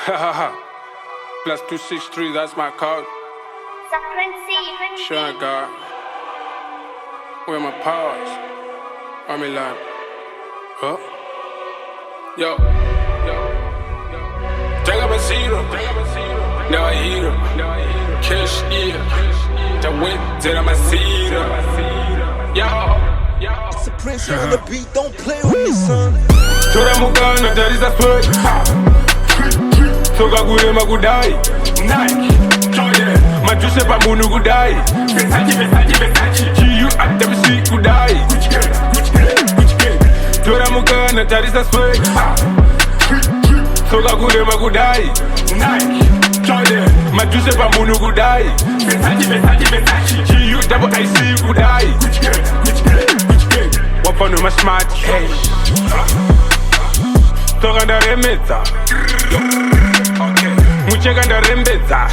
Plus 263, that's my code. Sure, God. Where my powers? I'm in line. Huh? Yo. Tenga Basiro. Now I hear him. Cash ear. The whip, did I Masira. Yo. It's a Prince on the beat, don't play with me, son. Chora mukana, that is a sweat. Soka gurema kudai. Nike, Jordan, majuse pa munu kudai. Versace. Chiyu atebisi kudai. Chora mukana, that is a sweat. Soka gurema kudai. Nike, Jordan, majuse pa munu kudai. Versace. Chiyu double IC kudai. Wapano ma smart cash. Soka ndaremeta. Mucheka ndarembedza.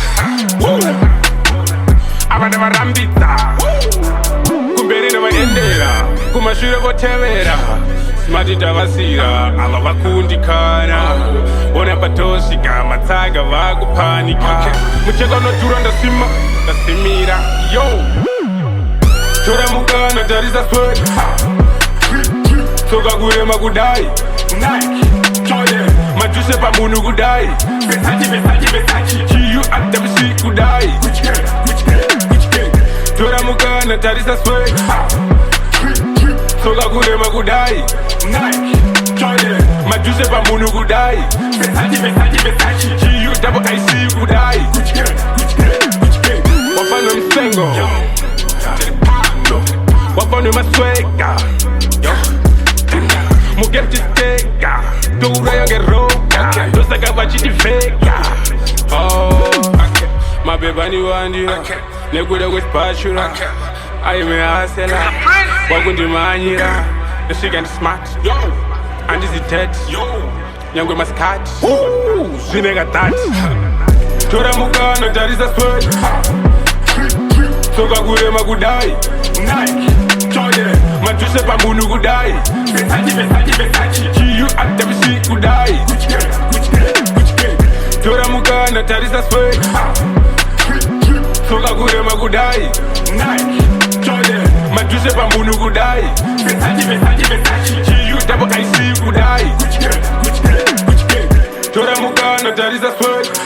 Abana varambidza. Kumberi ndavaendera. Kumashure votevera. Smati tavasira. Ava vakundikana. Ona patosvika matsaga vakupanika. Mucheka unodhura ndasimira. Yo. Tora mukana tarisa sweat. Soka kurema kudai. Nike, Jordan, majuse pa munu kudai. Versace. Chiyu atebisi kudai. Tora mukana tarisa sweat. Soka kurema kudai. Nike, Jordan, majuse pa munu kudai. Versace. Chiyu double IC kudai. Wapano msengo. Wapano masweka. Mugeti steka, tura yange roka. Dosaka vachiti feka. Oh, mabebani wandira. Nekuda kwespashura. Aime asela. Wakundi manyira. Neshika ndi smart. Andi zitet. Nyangwe maskat. Zinega that. Tora mukana tarisa sweat. Soka kurema kudai. Nike, Jordan, majuse pa munu kudai. Versace. Chiyu atebisi kudai. Tora mukana tarisa sweat. Soka kurema kudai. Nike, Jordan, majuse pa munu kudai. Versace. Chiyu double IC kudai. Tora mukana tarisa sweat.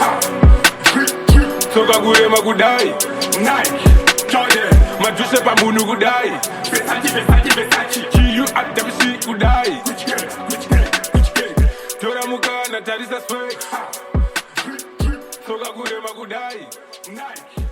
Soka kurema kudai. Nike, Jordan, majuse pa munu kudai. Versace. Chiyu atebisi kudai. Tora mukana tarisa sweat. Soka kurema kudai. Nike.